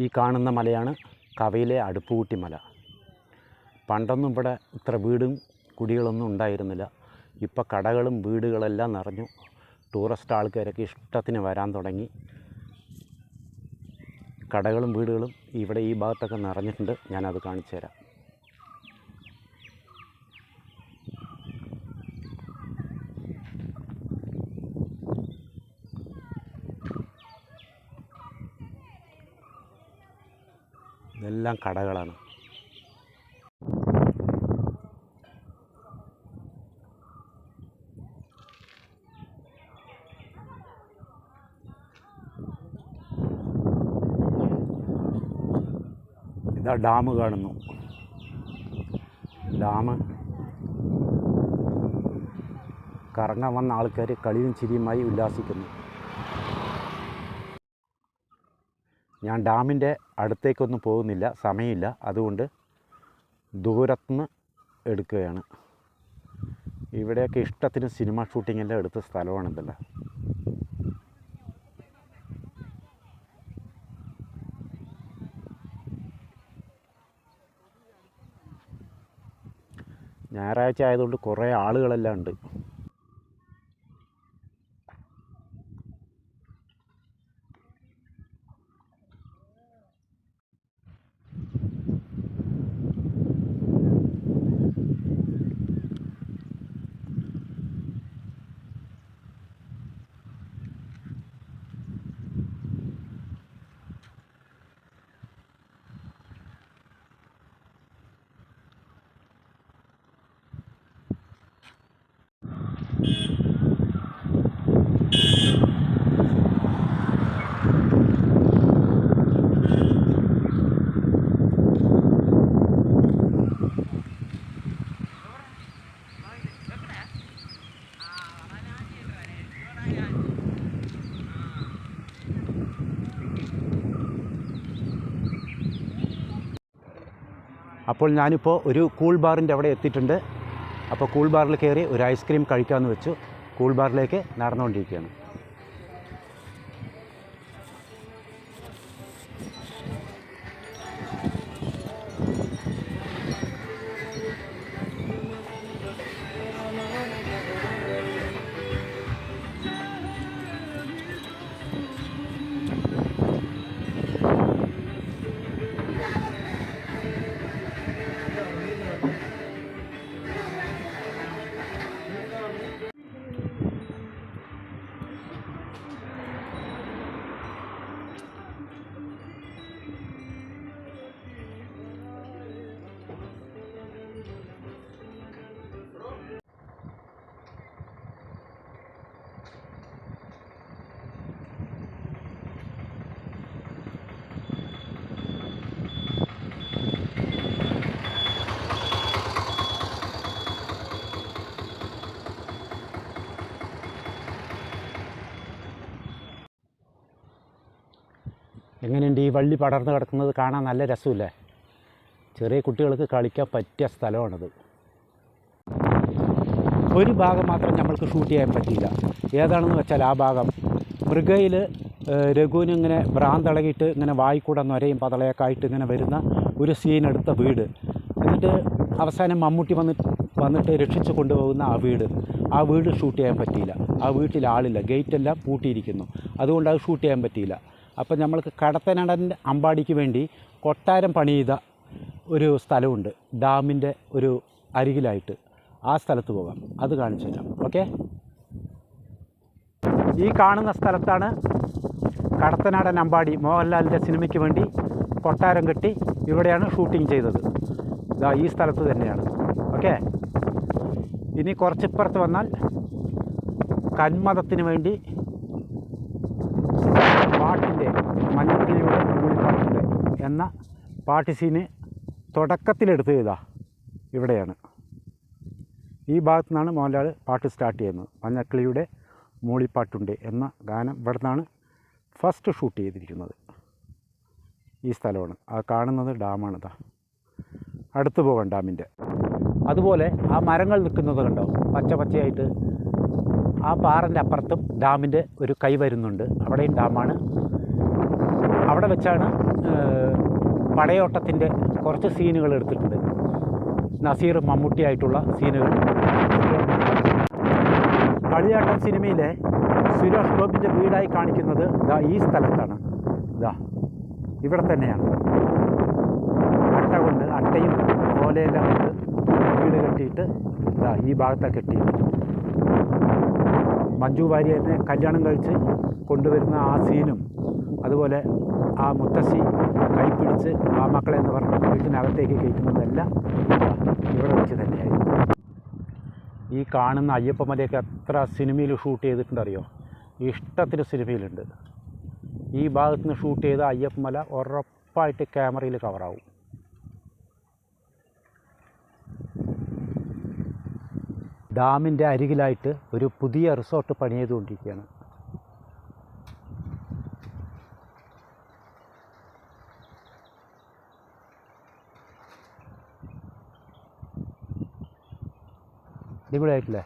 ഈ കാണുന്ന മലയാണ് കവയിലെ അടുപ്പുകൂട്ടി മല. പണ്ടൊന്നും ഇവിടെ ഇത്ര വീടും കുടികളൊന്നും ഉണ്ടായിരുന്നില്ല. ഇപ്പോൾ കടകളും വീടുകളെല്ലാം നിറഞ്ഞു. ടൂറിസ്റ്റ് ആൾക്കാരൊക്കെ ഇഷ്ടത്തിന് വരാൻ തുടങ്ങി. കടകളും വീടുകളും ഇവിടെ ഈ ഭാഗത്തൊക്കെ നിറഞ്ഞിട്ടുണ്ട്. ഞാനത് കാണിച്ചു തരാം. ഇതെല്ലാം കടകളാണ്. ഇതാ ഡാം കാണുന്നു. ഡാം കറങ്ങാൻ വന്ന ആൾക്കാർ കളിയും ചിരിയുമായി ഉല്ലാസിക്കുന്നു. ഞാൻ ഡാമിൻ്റെ അടുത്തേക്കൊന്നും പോകുന്നില്ല, സമയമില്ല. അതുകൊണ്ട് ദൂരത്തുനിന്ന് എടുക്കുകയാണ്. ഇവിടെയൊക്കെ ഇഷ്ടത്തിന് സിനിമ ഷൂട്ടിങ്ങിൻ്റെ എടുത്ത സ്ഥലമാണിതല്ല. ഞായറാഴ്ച ആയതുകൊണ്ട് കുറേ ആളുകളെല്ലാം ഉണ്ട്. അപ്പോൾ ഞാനിപ്പോൾ ഒരു കൂൾ ബാറിൻ്റെ അവിടെ എത്തിയിട്ടുണ്ട്. അപ്പോൾ കൂൾ ബാറിൽ കയറി ഒരു ഐസ്ക്രീം കഴിക്കാമെന്ന് വെച്ചു. കൂൾ ബാറിലേക്ക് നടന്നുകൊണ്ടിരിക്കുകയാണ്. എങ്ങനെയുണ്ട് ഈ വള്ളി പടർന്ന് കിടക്കുന്നത്? കാണാൻ നല്ല രസമില്ലേ? ചെറിയ കുട്ടികൾക്ക് കളിക്കാൻ പറ്റിയ സ്ഥലമാണിത്. ഒരു ഭാഗം മാത്രം നമ്മൾക്ക് ഷൂട്ട് ചെയ്യാൻ പറ്റിയില്ല. ഏതാണെന്ന് വെച്ചാൽ ആ ഭാഗം മൃഗയിൽ രഘുവിന് ഇങ്ങനെ ഭ്രാന്തളകിയിട്ട് ഇങ്ങനെ വായിക്കൂടെ നൊരയും പതളയൊക്കെ ആയിട്ട് ഇങ്ങനെ വരുന്ന ഒരു സീൻ എടുത്ത വീട്. എന്നിട്ട് അവസാനം മമ്മൂട്ടി വന്നിട്ട് രക്ഷിച്ച് കൊണ്ടുപോകുന്ന ആ വീട് ഷൂട്ട് ചെയ്യാൻ പറ്റിയില്ല. ആ വീട്ടിൽ ആളില്ല, ഗേറ്റെല്ലാം പൂട്ടിയിരിക്കുന്നു. അതുകൊണ്ട് അത് ഷൂട്ട് ചെയ്യാൻ പറ്റിയില്ല. അപ്പോൾ നമ്മൾക്ക് കടത്തനാടൻ്റെ അമ്പാടിക്ക് വേണ്ടി കൊട്ടാരം പണി ചെയ്ത ഒരു സ്ഥലമുണ്ട് ഡാമിൻ്റെ ഒരു അരികിലായിട്ട്. ആ സ്ഥലത്ത് പോകാം, അത് കാണിച്ചു തരാം. ഓക്കെ, ഈ കാണുന്ന സ്ഥലത്താണ് കടത്തനാടൻ അമ്പാടി മോഹൻലാലിൻ്റെ സിനിമയ്ക്ക് വേണ്ടി കൊട്ടാരം കെട്ടി ഇവിടെയാണ് ഷൂട്ടിംഗ് ചെയ്തത്. ഇതാ ഈ സ്ഥലത്ത് തന്നെയാണ്. ഓക്കെ, ഇനി കുറച്ചിപ്പുറത്ത് വന്നാൽ കന്മതത്തിന് വേണ്ടി പാട്ടിൻ്റെ മഞ്ഞക്കിളിയുടെ മൂളിപ്പാട്ടുണ്ട് എന്ന പാട്ട് സീന് തുടക്കത്തിലെടുത്ത് ചെയ്താ ഇവിടെയാണ്. ഈ ഭാഗത്തു നിന്നാണ് മോഹൻലാൽ പാട്ട് സ്റ്റാർട്ട് ചെയ്യുന്നത്. മഞ്ഞക്കിളിയുടെ മൂളിപ്പാട്ടുണ്ട് എന്ന ഗാനം ഇവിടെ നിന്നാണ് ഫസ്റ്റ് ഷൂട്ട് ചെയ്തിരിക്കുന്നത്. ഈ സ്ഥലമാണ്. ആ കാണുന്നത് ഡാമാണിതാ. അടുത്ത് പോകാം ഡാമിൻ്റെ. അതുപോലെ ആ മരങ്ങൾ നിൽക്കുന്നത് കണ്ടോ, പച്ചയായിട്ട്. ആ പാറൻ്റെ അപ്പുറത്തും ഡാമിൻ്റെ ഒരു കൈ വരുന്നുണ്ട്. അവിടെയും ഡാമാണ്. അവിടെ വെച്ചാണ് പടയോട്ടത്തിൻ്റെ കുറച്ച് സീനുകൾ എടുത്തിട്ടുണ്ട്. നസീർ മമ്മൂട്ടിയായിട്ടുള്ള സീനുകൾ. കളിയാട്ടം സിനിമയിലെ സുരേഷ് ഗോപിൻ്റെ വീടായി കാണിക്കുന്നത് ഇതാ ഈ സ്ഥലത്താണ്. ഇതാ ഇവിടെ തന്നെയാണ്. അട്ടയും ഓലയെല്ലാം കൊണ്ട് വീട് കെട്ടിയിട്ട് ഇതാ ഈ ഭാഗത്താണ് കെട്ടിയിട്ട് മഞ്ജു വാര്യരെ കല്യാണം കഴിച്ച് കൊണ്ടുവരുന്ന ആ സീനും, അതുപോലെ ആ മുത്തശ്ശി കൈപ്പിടിച്ച് ആ മക്കളെ എന്ന് പറഞ്ഞ് വീട്ടിനകത്തേക്ക് കയറ്റുന്നതെല്ലാം ഇവിടെ വെച്ച് തന്നെയായിരുന്നു. ഈ കാണുന്ന അയ്യപ്പമലയൊക്കെ എത്ര സിനിമയിൽ ഷൂട്ട് ചെയ്തിട്ടുണ്ടറിയോ? ഇഷ്ടത്തിന് സിനിമയിലുണ്ട്. ഈ ഭാഗത്ത് നിന്ന് ഷൂട്ട് ചെയ്ത അയ്യപ്പമല ഉറപ്പായിട്ട് ക്യാമറയിൽ കവറാവും. ഡാമിൻ്റെ അരികിലായിട്ട് ഒരു പുതിയ റിസോർട്ട് പണി ചെയ്തുകൊണ്ടിരിക്കുകയാണ്. അടിപൊളിയായിട്ടില്ലേ?